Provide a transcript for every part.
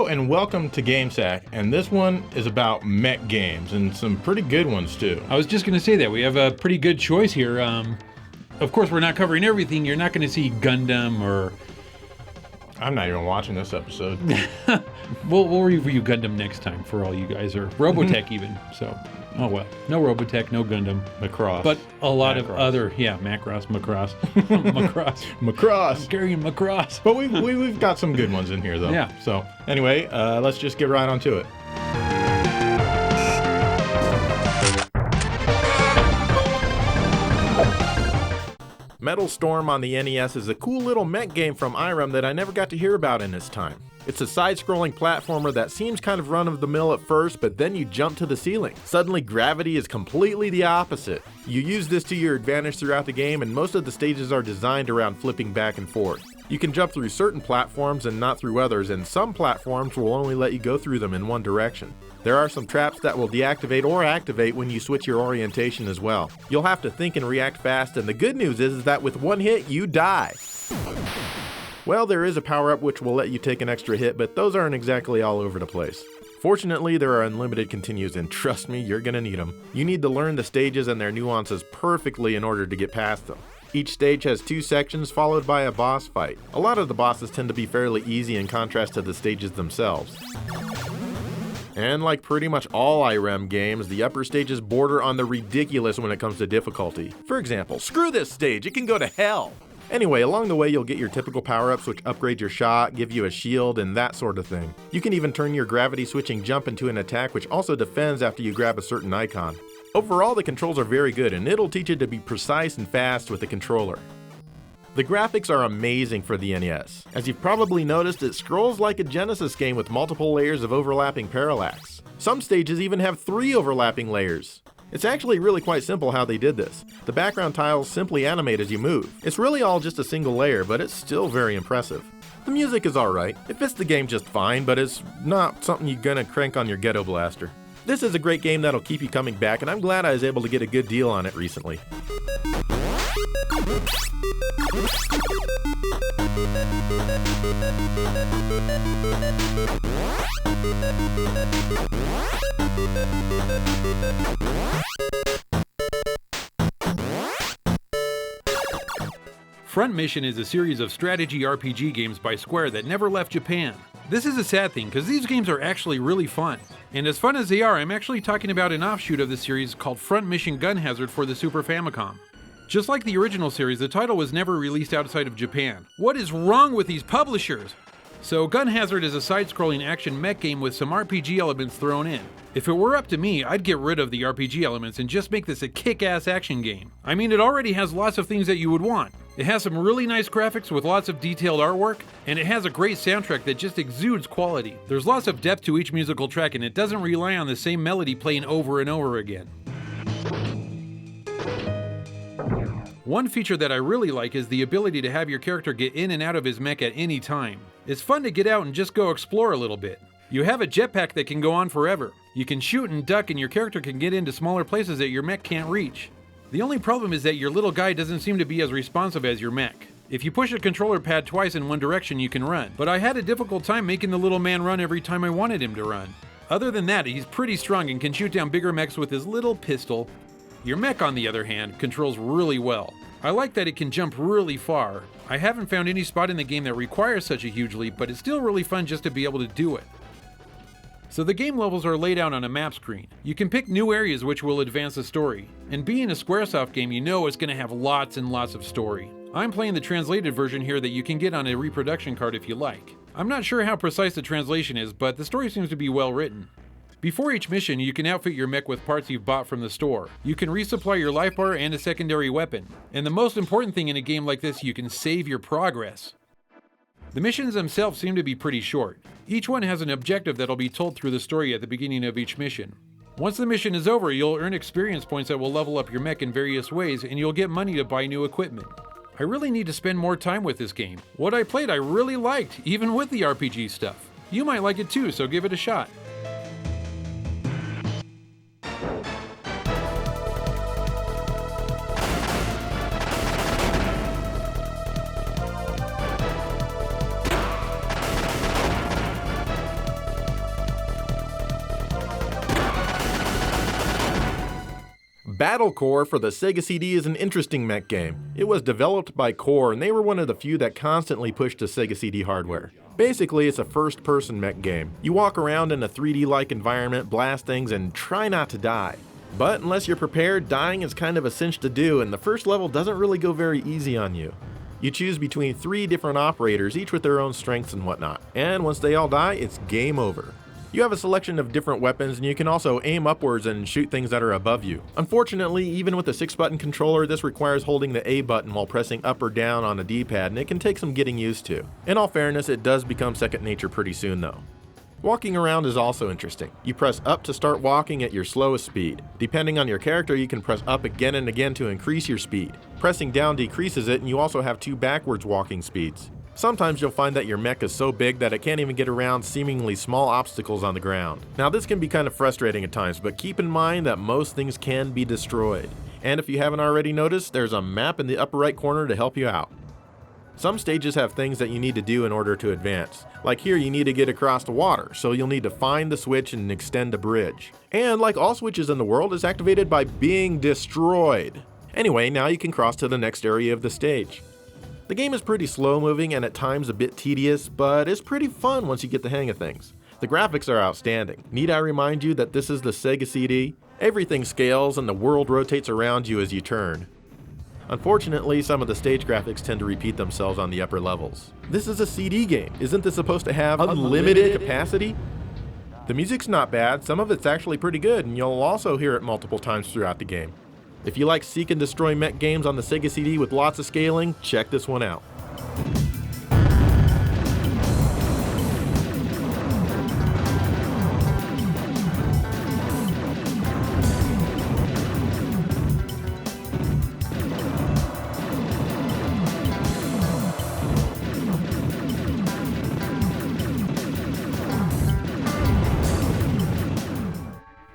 and welcome to GameSack, and this one is about mech games, and some pretty good ones too. I was just going to say that. We have a pretty good choice here. Of course, we're not covering everything. You're not going to see Gundam or... I'm not even watching this episode. We'll review Gundam next time for all you guys, or Robotech even, so... Oh well, no Robotech, no Gundam. Macross. But a lot of other, Macross. Macross. Carrying Macross. But we've got some good ones in here though. Yeah. So anyway, let's just get right onto it. Metal Storm on the NES is a cool little mech game from Irem that I never got to hear about in its time. It's a side-scrolling platformer that seems kind of run-of-the-mill at first, but then you jump to the ceiling. Suddenly, gravity is completely the opposite. You use this to your advantage throughout the game, and most of the stages are designed around flipping back and forth. You can jump through certain platforms and not through others, and some platforms will only let you go through them in one direction. There are some traps that will deactivate or activate when you switch your orientation as well. You'll have to think and react fast, and the good news is that with one hit, you die. Well, there is a power-up which will let you take an extra hit, but those aren't exactly all over the place. Fortunately, there are unlimited continues, and trust me, you're gonna need them. You need to learn the stages and their nuances perfectly in order to get past them. Each stage has 2 sections followed by a boss fight. A lot of the bosses tend to be fairly easy in contrast to the stages themselves. And like pretty much all Irem games, the upper stages border on the ridiculous when it comes to difficulty. For example, screw this stage, it can go to hell! Anyway, along the way you'll get your typical power-ups which upgrade your shot, give you a shield, and that sort of thing. You can even turn your gravity-switching jump into an attack which also defends after you grab a certain icon. Overall, the controls are very good, and it'll teach you to be precise and fast with the controller. The graphics are amazing for the NES. As you've probably noticed, it scrolls like a Genesis game with multiple layers of overlapping parallax. Some stages even have 3 overlapping layers. It's actually really quite simple how they did this. The background tiles simply animate as you move. It's really all just a single layer, but it's still very impressive. The music is alright. It fits the game just fine, but it's not something you're gonna crank on your ghetto blaster. This is a great game that'll keep you coming back, and I'm glad I was able to get a good deal on it recently. Front Mission is a series of strategy RPG games by Square that never left Japan. This is a sad thing, because these games are actually really fun. And as fun as they are, I'm actually talking about an offshoot of the series called Front Mission Gun Hazard for the Super Famicom. Just like the original series, the title was never released outside of Japan. What is wrong with these publishers? So Gun Hazard is a side-scrolling action mech game with some RPG elements thrown in. If it were up to me, I'd get rid of the RPG elements and just make this a kick-ass action game. I mean, it already has lots of things that you would want. It has some really nice graphics with lots of detailed artwork, and it has a great soundtrack that just exudes quality. There's lots of depth to each musical track, and it doesn't rely on the same melody playing over and over again. One feature that I really like is the ability to have your character get in and out of his mech at any time. It's fun to get out and just go explore a little bit. You have a jetpack that can go on forever. You can shoot and duck, and your character can get into smaller places that your mech can't reach. The only problem is that your little guy doesn't seem to be as responsive as your mech. If you push a controller pad twice in one direction, you can run, but I had a difficult time making the little man run every time I wanted him to run. Other than that, he's pretty strong and can shoot down bigger mechs with his little pistol. Your mech, on the other hand, controls really well. I like that it can jump really far. I haven't found any spot in the game that requires such a huge leap, but it's still really fun just to be able to do it. So the game levels are laid out on a map screen. You can pick new areas which will advance the story. And being a Squaresoft game, you know it's going to have lots and lots of story. I'm playing the translated version here that you can get on a reproduction card if you like. I'm not sure how precise the translation is, but the story seems to be well written. Before each mission, you can outfit your mech with parts you've bought from the store. You can resupply your life bar and a secondary weapon. And the most important thing in a game like this, you can save your progress. The missions themselves seem to be pretty short. Each one has an objective that'll be told through the story at the beginning of each mission. Once the mission is over, you'll earn experience points that will level up your mech in various ways, and you'll get money to buy new equipment. I really need to spend more time with this game. What I played I really liked, even with the RPG stuff. You might like it too, so give it a shot. Battlecorps for the Sega CD is an interesting mech game. It was developed by Core, and they were one of the few that constantly pushed the Sega CD hardware. Basically, it's a first-person mech game. You walk around in a 3D-like environment, blast things, and try not to die. But unless you're prepared, dying is kind of a cinch to do, and the first level doesn't really go very easy on you. You choose between 3 different operators, each with their own strengths and whatnot. And once they all die, it's game over. You have a selection of different weapons, and you can also aim upwards and shoot things that are above you. Unfortunately, even with a 6-button controller, this requires holding the A button while pressing up or down on a D-pad, and it can take some getting used to. In all fairness, it does become second nature pretty soon though. Walking around is also interesting. You press up to start walking at your slowest speed. Depending on your character, you can press up again and again to increase your speed. Pressing down decreases it, and you also have 2 backwards walking speeds. Sometimes you'll find that your mech is so big that it can't even get around seemingly small obstacles on the ground. Now this can be kind of frustrating at times, but keep in mind that most things can be destroyed. And if you haven't already noticed, there's a map in the upper right corner to help you out. Some stages have things that you need to do in order to advance. Like here, you need to get across the water, so you'll need to find the switch and extend a bridge. And like all switches in the world, it's activated by being destroyed. Anyway, now you can cross to the next area of the stage. The game is pretty slow moving and at times a bit tedious, but it's pretty fun once you get the hang of things. The graphics are outstanding. Need I remind you that this is the Sega CD? Everything scales and the world rotates around you as you turn. Unfortunately, some of the stage graphics tend to repeat themselves on the upper levels. This is a CD game. Isn't this supposed to have unlimited capacity? The music's not bad, some of it's actually pretty good, and you'll also hear it multiple times throughout the game. If you like seek and destroy mech games on the Sega CD with lots of scaling, check this one out.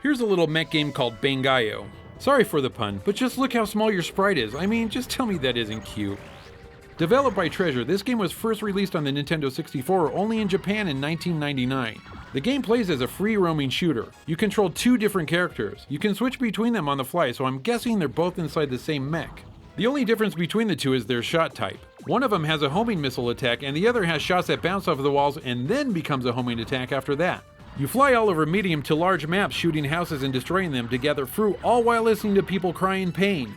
Here's a little mech game called Bangaioh. Sorry for the pun, but just look how small your sprite is. I mean, just tell me that isn't cute. Developed by Treasure, this game was first released on the Nintendo 64 only in Japan in 1999. The game plays as a free-roaming shooter. You control 2 different characters. You can switch between them on the fly, so I'm guessing they're both inside the same mech. The only difference between the 2 is their shot type. One of them has a homing missile attack, and the other has shots that bounce off of the walls and then becomes a homing attack after that. You fly all over medium to large maps, shooting houses and destroying them to gather fruit, all while listening to people cry in pain.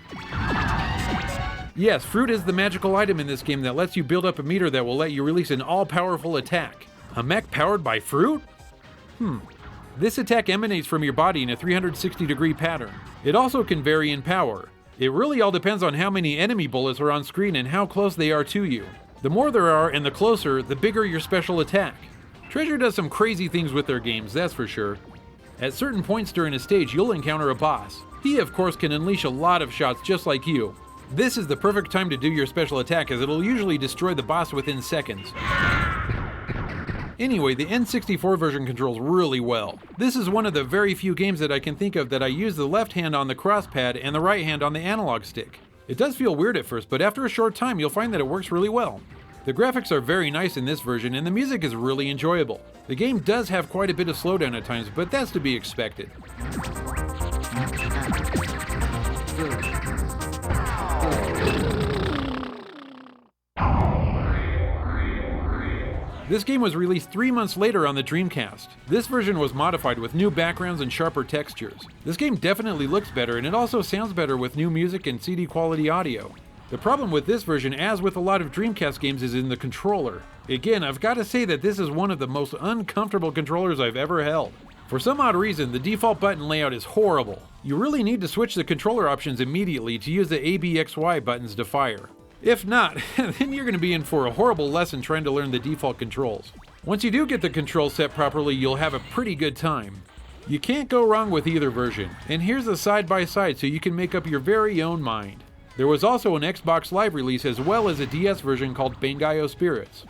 Yes, fruit is the magical item in this game that lets you build up a meter that will let you release an all-powerful attack. A mech powered by fruit? This attack emanates from your body in a 360-degree pattern. It also can vary in power. It really all depends on how many enemy bullets are on screen and how close they are to you. The more there are and the closer, the bigger your special attack. Treasure does some crazy things with their games, that's for sure. At certain points during a stage, you'll encounter a boss. He, of course, can unleash a lot of shots just like you. This is the perfect time to do your special attack, as it'll usually destroy the boss within seconds. Anyway, the N64 version controls really well. This is one of the very few games that I can think of that I use the left hand on the crosspad and the right hand on the analog stick. It does feel weird at first, but after a short time, you'll find that it works really well. The graphics are very nice in this version, and the music is really enjoyable. The game does have quite a bit of slowdown at times, but that's to be expected. This game was released 3 months later on the Dreamcast. This version was modified with new backgrounds and sharper textures. This game definitely looks better, and it also sounds better with new music and CD quality audio. The problem with this version, as with a lot of Dreamcast games, is in the controller. Again, I've got to say that this is one of the most uncomfortable controllers I've ever held. For some odd reason, the default button layout is horrible. You really need to switch the controller options immediately to use the A, B, X, Y buttons to fire. If not, then you're going to be in for a horrible lesson trying to learn the default controls. Once you do get the controls set properly, you'll have a pretty good time. You can't go wrong with either version, and here's a side-by-side so you can make up your very own mind. There was also an Xbox Live release as well as a DS version called Bangai-o Spirits.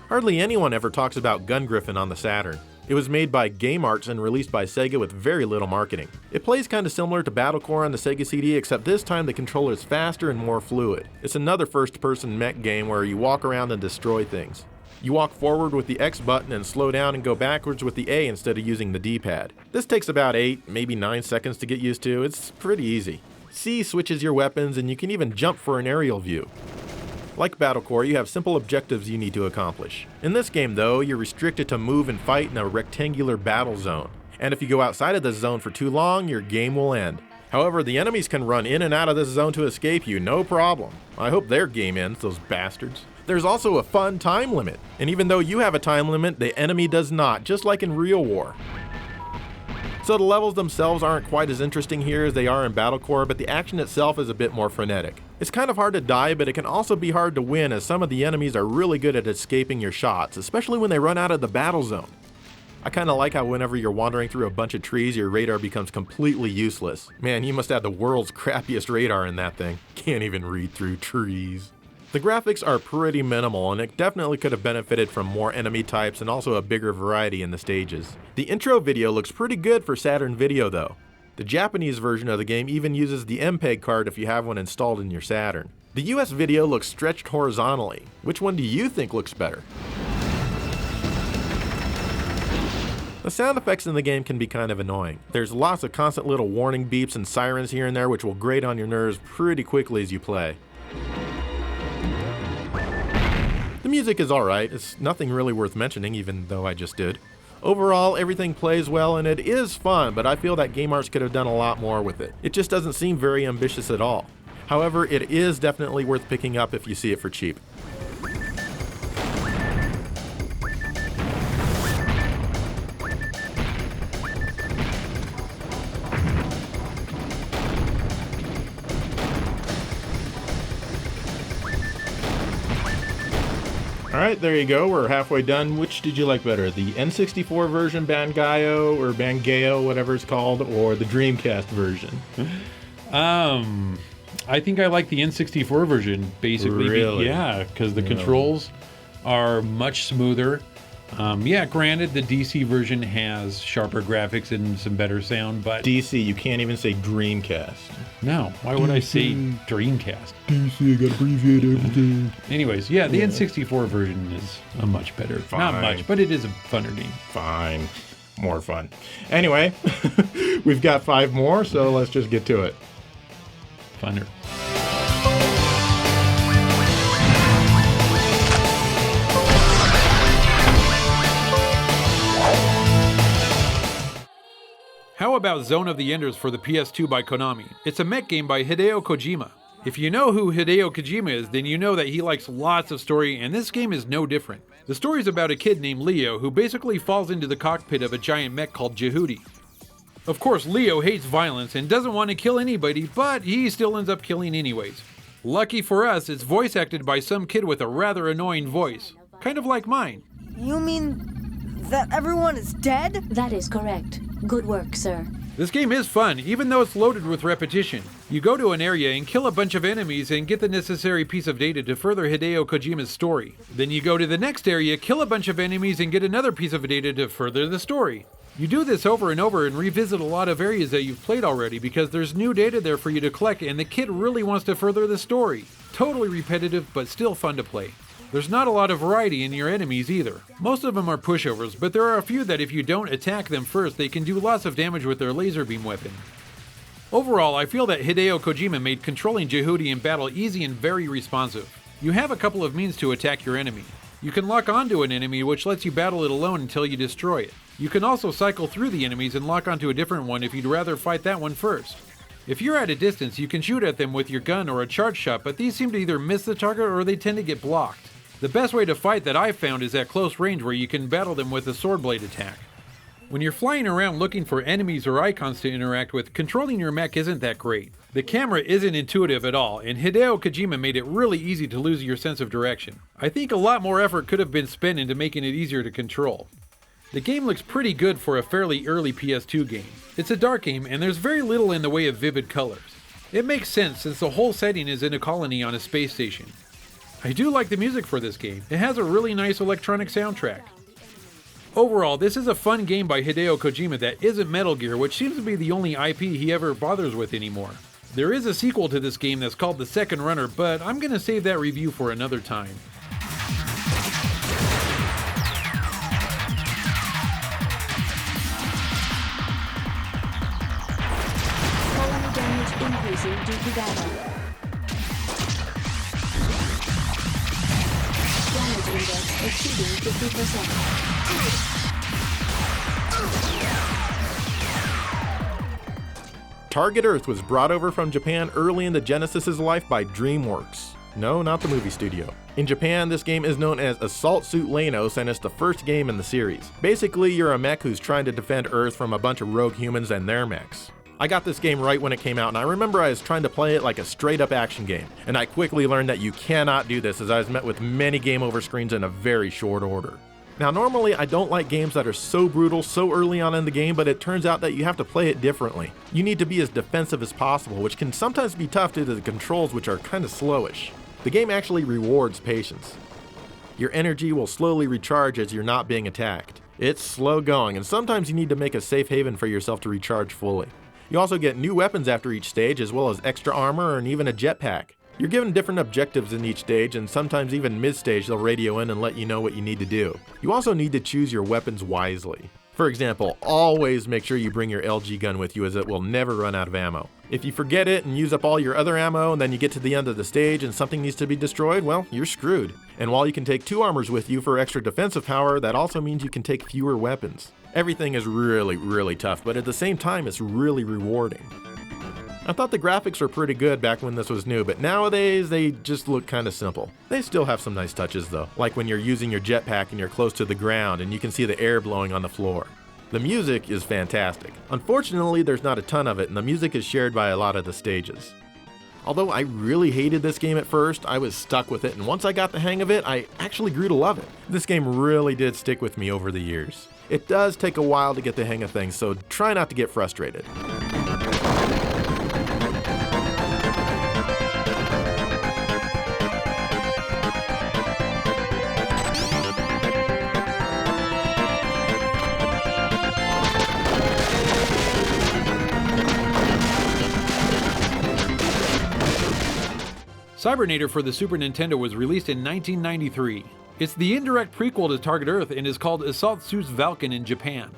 Hardly anyone ever talks about Gungriffon on the Saturn. It was made by Game Arts and released by Sega with very little marketing. It plays kinda similar to Battlecorps on the Sega CD, except this time the controller is faster and more fluid. It's another first-person mech game where you walk around and destroy things. You walk forward with the X button and slow down and go backwards with the A instead of using the D-pad. This takes about 8, maybe 9 seconds to get used to. It's pretty easy. C switches your weapons and you can even jump for an aerial view. Like Battlecorps, you have simple objectives you need to accomplish. In this game though, you're restricted to move and fight in a rectangular battle zone. And if you go outside of this zone for too long, your game will end. However, the enemies can run in and out of this zone to escape you, no problem. I hope their game ends, those bastards. There's also a fun time limit. And even though you have a time limit, the enemy does not, just like in real war. So the levels themselves aren't quite as interesting here as they are in Battlecorps, but the action itself is a bit more frenetic. It's kind of hard to die, but it can also be hard to win as some of the enemies are really good at escaping your shots, especially when they run out of the battle zone. I kinda like how whenever you're wandering through a bunch of trees, your radar becomes completely useless. Man, you must have the world's crappiest radar in that thing. Can't even read through trees. The graphics are pretty minimal, and it definitely could have benefited from more enemy types and also a bigger variety in the stages. The intro video looks pretty good for Saturn Video though. The Japanese version of the game even uses the MPEG card if you have one installed in your Saturn. The US video looks stretched horizontally. Which one do you think looks better? The sound effects in the game can be kind of annoying. There's lots of constant little warning beeps and sirens here and there which will grate on your nerves pretty quickly as you play. The music is alright, it's nothing really worth mentioning even though I just did. Overall, everything plays well and it is fun, but I feel that Game Arts could have done a lot more with it. It just doesn't seem very ambitious at all. However, it is definitely worth picking up if you see it for cheap. Alright, there you go, we're halfway done. Which did you like better, the N64 version Bangaioh, or Bangaioh, whatever it's called, or the Dreamcast version? I think I like the N64 version, basically. Really? Yeah, because the controls are much smoother. Yeah, granted, the DC version has sharper graphics and some better sound, but... DC, you can't even say Dreamcast. No, why would I say Dreamcast? DC, I gotta abbreviate everything. Anyways, yeah, the N64 version is a much better. Fine. Not much, but it is a funner game. Fine. More fun. Anyway, we've got 5 more, so let's just get to it. Funner. How about Zone of the Enders for the PS2 by Konami? It's a mech game by Hideo Kojima. If you know who Hideo Kojima is, then you know that he likes lots of story, and this game is no different. The story's about a kid named Leo who basically falls into the cockpit of a giant mech called Jehudi. Of course, Leo hates violence and doesn't want to kill anybody, but he still ends up killing anyways. Lucky for us, it's voice acted by some kid with a rather annoying voice. Kind of like mine. You mean that everyone is dead? That is correct. Good work, sir. This game is fun, even though it's loaded with repetition. You go to an area and kill a bunch of enemies and get the necessary piece of data to further Hideo Kojima's story. Then you go to the next area, kill a bunch of enemies, and get another piece of data to further the story. You do this over and over and revisit a lot of areas that you've played already because there's new data there for you to collect and the kid really wants to further the story. Totally repetitive, but still fun to play. There's not a lot of variety in your enemies either. Most of them are pushovers, but there are a few that if you don't attack them first, they can do lots of damage with their laser beam weapon. Overall, I feel that Hideo Kojima made controlling Jehudi in battle easy and very responsive. You have a couple of means to attack your enemy. You can lock onto an enemy, which lets you battle it alone until you destroy it. You can also cycle through the enemies and lock onto a different one if you'd rather fight that one first. If you're at a distance, you can shoot at them with your gun or a charge shot, but these seem to either miss the target or they tend to get blocked. The best way to fight that I've found is at close range where you can battle them with a sword blade attack. When you're flying around looking for enemies or icons to interact with, controlling your mech isn't that great. The camera isn't intuitive at all, and Hideo Kojima made it really easy to lose your sense of direction. I think a lot more effort could have been spent into making it easier to control. The game looks pretty good for a fairly early PS2 game. It's a dark game, and there's very little in the way of vivid colors. It makes sense since the whole setting is in a colony on a space station. I do like the music for this game. It has a really nice electronic soundtrack. Overall, this is a fun game by Hideo Kojima that isn't Metal Gear, which seems to be the only IP he ever bothers with anymore. There is a sequel to this game that's called The Second Runner, but I'm gonna save that review for another time. Colony damage increasing due to data. Damage index exceeding 50%. Target Earth was brought over from Japan early in the Genesis's life by DreamWorks. No, not the movie studio. In Japan, this game is known as Assault Suit Leynos, and it's the first game in the series. Basically, you're a mech who's trying to defend Earth from a bunch of rogue humans and their mechs. I got this game right when it came out, and I remember I was trying to play it like a straight-up action game, and I quickly learned that you cannot do this, as I was met with many game over screens in a very short order. Now, normally I don't like games that are so brutal so early on in the game, but it turns out that you have to play it differently. You need to be as defensive as possible, which can sometimes be tough due to the controls, which are kinda slowish. The game actually rewards patience. Your energy will slowly recharge as you're not being attacked. It's slow going, and sometimes you need to make a safe haven for yourself to recharge fully. You also get new weapons after each stage, as well as extra armor and even a jetpack. You're given different objectives in each stage, and sometimes even mid-stage they'll radio in and let you know what you need to do. You also need to choose your weapons wisely. For example, always make sure you bring your LG gun with you, as it will never run out of ammo. If you forget it and use up all your other ammo, and then you get to the end of the stage and something needs to be destroyed, well, you're screwed. And while you can take 2 armors with you for extra defensive power, that also means you can take fewer weapons. Everything is really tough, but at the same time it's really rewarding. I thought the graphics were pretty good back when this was new, but nowadays they just look kinda simple. They still have some nice touches though, like when you're using your jetpack and you're close to the ground and you can see the air blowing on the floor. The music is fantastic. Unfortunately, there's not a ton of it, and the music is shared by a lot of the stages. Although I really hated this game at first, I was stuck with it, and once I got the hang of it, I actually grew to love it. This game really did stick with me over the years. It does take a while to get the hang of things, so try not to get frustrated. Cybernator for the Super Nintendo was released in 1993. It's the indirect prequel to Target Earth and is called Assault Suits Valken in Japan.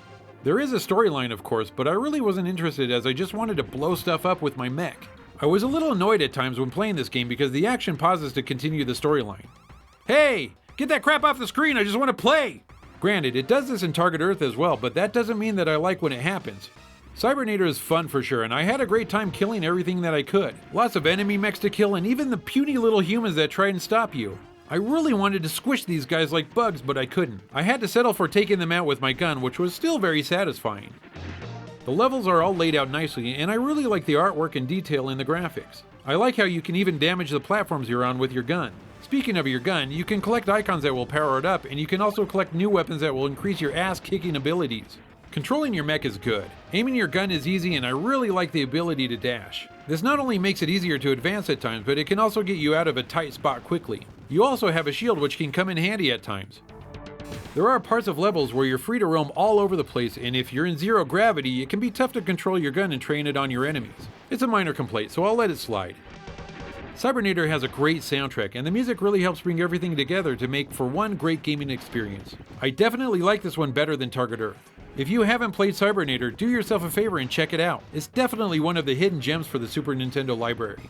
There is a storyline, of course, but I really wasn't interested, as I just wanted to blow stuff up with my mech. I was a little annoyed at times when playing this game because the action pauses to continue the storyline. Hey! Get that crap off the screen, I just want to play! Granted, it does this in Target Earth as well, but that doesn't mean that I like when it happens. Cybernator is fun for sure, and I had a great time killing everything that I could. Lots of enemy mechs to kill, and even the puny little humans that try and stop you. I really wanted to squish these guys like bugs, but I couldn't. I had to settle for taking them out with my gun, which was still very satisfying. The levels are all laid out nicely, and I really like the artwork and detail in the graphics. I like how you can even damage the platforms you're on with your gun. Speaking of your gun, you can collect icons that will power it up, and you can also collect new weapons that will increase your ass-kicking abilities. Controlling your mech is good. Aiming your gun is easy, and I really like the ability to dash. This not only makes it easier to advance at times, but it can also get you out of a tight spot quickly. You also have a shield which can come in handy at times. There are parts of levels where you're free to roam all over the place, and if you're in zero gravity, it can be tough to control your gun and train it on your enemies. It's a minor complaint, so I'll let it slide. Cybernator has a great soundtrack, and the music really helps bring everything together to make for one great gaming experience. I definitely like this one better than Target Earth. If you haven't played Cybernator, do yourself a favor and check it out. It's definitely one of the hidden gems for the Super Nintendo library.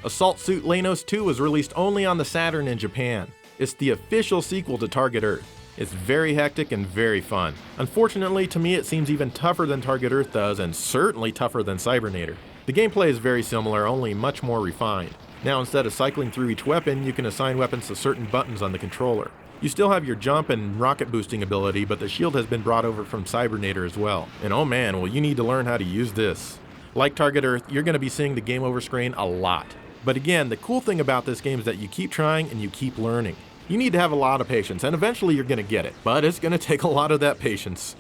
Assault Suit Leynos 2 was released only on the Saturn in Japan. It's the official sequel to Target Earth. It's very hectic and very fun. Unfortunately, to me it seems even tougher than Target Earth does, and certainly tougher than Cybernator. The gameplay is very similar, only much more refined. Now, instead of cycling through each weapon, you can assign weapons to certain buttons on the controller. You still have your jump and rocket boosting ability, but the shield has been brought over from Cybernator as well. And oh man, well, you need to learn how to use this. Like Target Earth, you're going to be seeing the game over screen a lot. But again, the cool thing about this game is that you keep trying and you keep learning. You need to have a lot of patience, and eventually you're going to get it, but it's going to take a lot of that patience.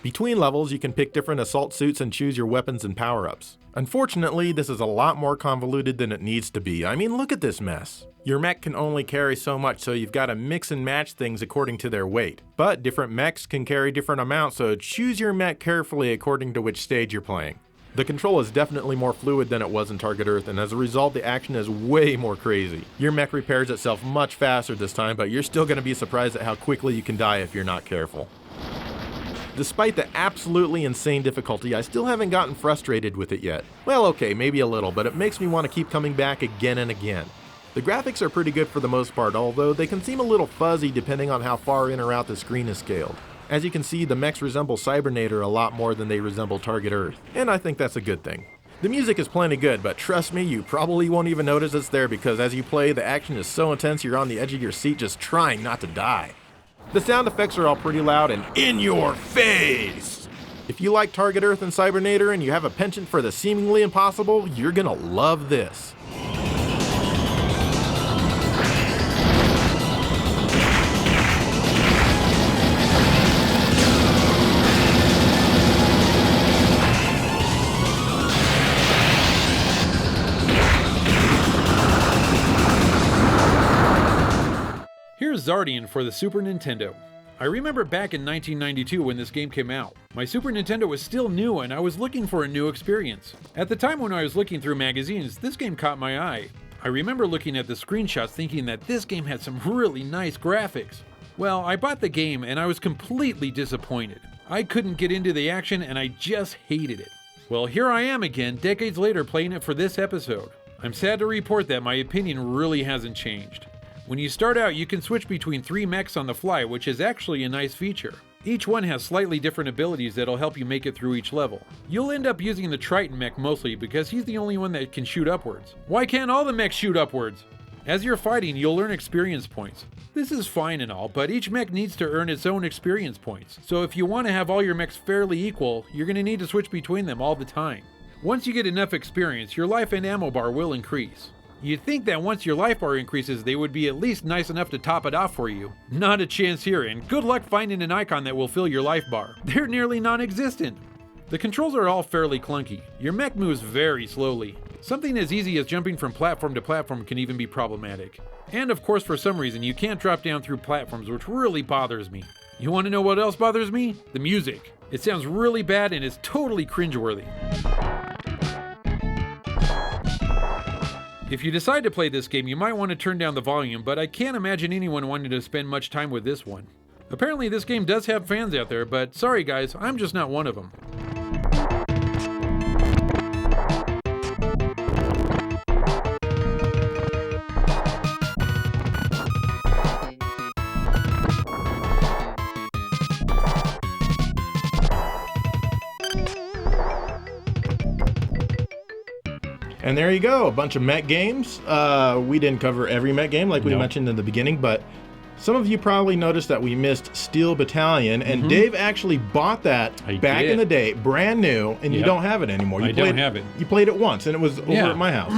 Between levels, you can pick different assault suits and choose your weapons and power-ups. Unfortunately, this is a lot more convoluted than it needs to be. I mean, look at this mess. Your mech can only carry so much, so you've got to mix and match things according to their weight. But different mechs can carry different amounts, so choose your mech carefully according to which stage you're playing. The control is definitely more fluid than it was in Target Earth, and as a result, the action is way more crazy. Your mech repairs itself much faster this time, but you're still going to be surprised at how quickly you can die if you're not careful. Despite the absolutely insane difficulty, I still haven't gotten frustrated with it yet. Well, okay, maybe a little, but it makes me want to keep coming back again and again. The graphics are pretty good for the most part, although they can seem a little fuzzy depending on how far in or out the screen is scaled. As you can see, the mechs resemble Cybernator a lot more than they resemble Target Earth, and I think that's a good thing. The music is plenty good, but trust me, you probably won't even notice it's there because as you play, the action is so intense you're on the edge of your seat just trying not to die. The sound effects are all pretty loud and in your face! If you like Target Earth and Cybernator and you have a penchant for the seemingly impossible, you're gonna love this. Here's Xardion for the Super Nintendo. I remember back in 1992 when this game came out. My Super Nintendo was still new and I was looking for a new experience. At the time when I was looking through magazines, this game caught my eye. I remember looking at the screenshots thinking that this game had some really nice graphics. Well, I bought the game and I was completely disappointed. I couldn't get into the action and I just hated it. Well, here I am again, decades later, playing it for this episode. I'm sad to report that my opinion really hasn't changed. When you start out, you can switch between 3 mechs on the fly, which is actually a nice feature. Each one has slightly different abilities that'll help you make it through each level. You'll end up using the Triton mech mostly because he's the only one that can shoot upwards. Why can't all the mechs shoot upwards? As you're fighting, you'll earn experience points. This is fine and all, but each mech needs to earn its own experience points. So if you want to have all your mechs fairly equal, you're going to need to switch between them all the time. Once you get enough experience, your life and ammo bar will increase. You'd think that once your life bar increases, they would be at least nice enough to top it off for you. Not a chance here, and good luck finding an icon that will fill your life bar. They're nearly non-existent. The controls are all fairly clunky. Your mech moves very slowly. Something as easy as jumping from platform to platform can even be problematic. And of course, for some reason, you can't drop down through platforms, which really bothers me. You want to know what else bothers me? The music. It sounds really bad and is totally cringeworthy. If you decide to play this game, you might want to turn down the volume, but I can't imagine anyone wanting to spend much time with this one. Apparently this game does have fans out there, but sorry guys, I'm just not one of them. And there you go, a bunch of mech games. We didn't cover every mech game like we mentioned in the beginning, but some of you probably noticed that we missed Steel Battalion, and Dave actually bought that back in the day, brand new, and you don't have it anymore. I don't have it. You played it once, and it was over at my house.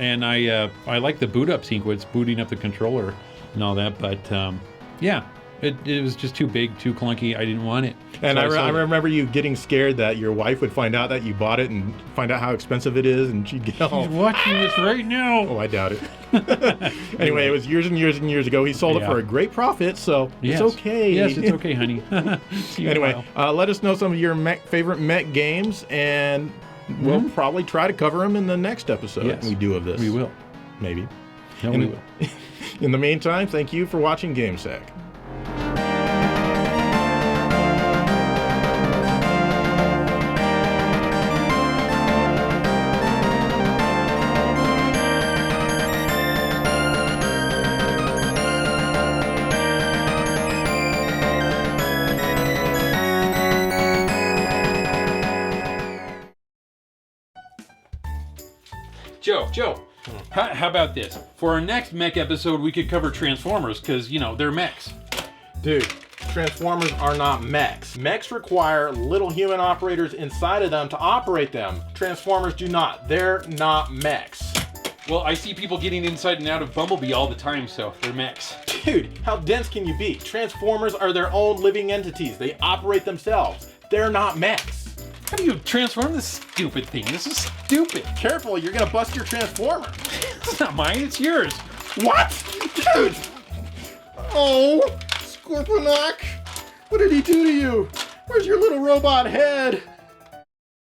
And I like the boot up sequence, booting up the controller and all that, but yeah. It was just too big, too clunky. I didn't want it. And so I remember you getting scared that your wife would find out that you bought it and find out how expensive it is, and she'd get all... She's watching this right now. Oh, I doubt it. Anyway, it was years and years and years ago. He sold it for a great profit, so it's okay. Yes, it's okay, honey. Anyway, let us know some of your favorite mech games, and we'll probably try to cover them in the next episode we do of this. We will. Maybe. No, we will. In the meantime, thank you for watching GameSack. Joe, how about this? For our next mech episode, we could cover Transformers, because, you know, they're mechs. Dude, Transformers are not mechs. Mechs require little human operators inside of them to operate them. Transformers do not. They're not mechs. Well, I see people getting inside and out of Bumblebee all the time, so they're mechs. Dude, how dense can you be? Transformers are their own living entities. They operate themselves. They're not mechs. How do you transform this stupid thing? This is stupid. Careful, you're gonna bust your transformer. It's not mine, it's yours. What? Dude! Oh, Scorponok! What did he do to you? Where's your little robot head?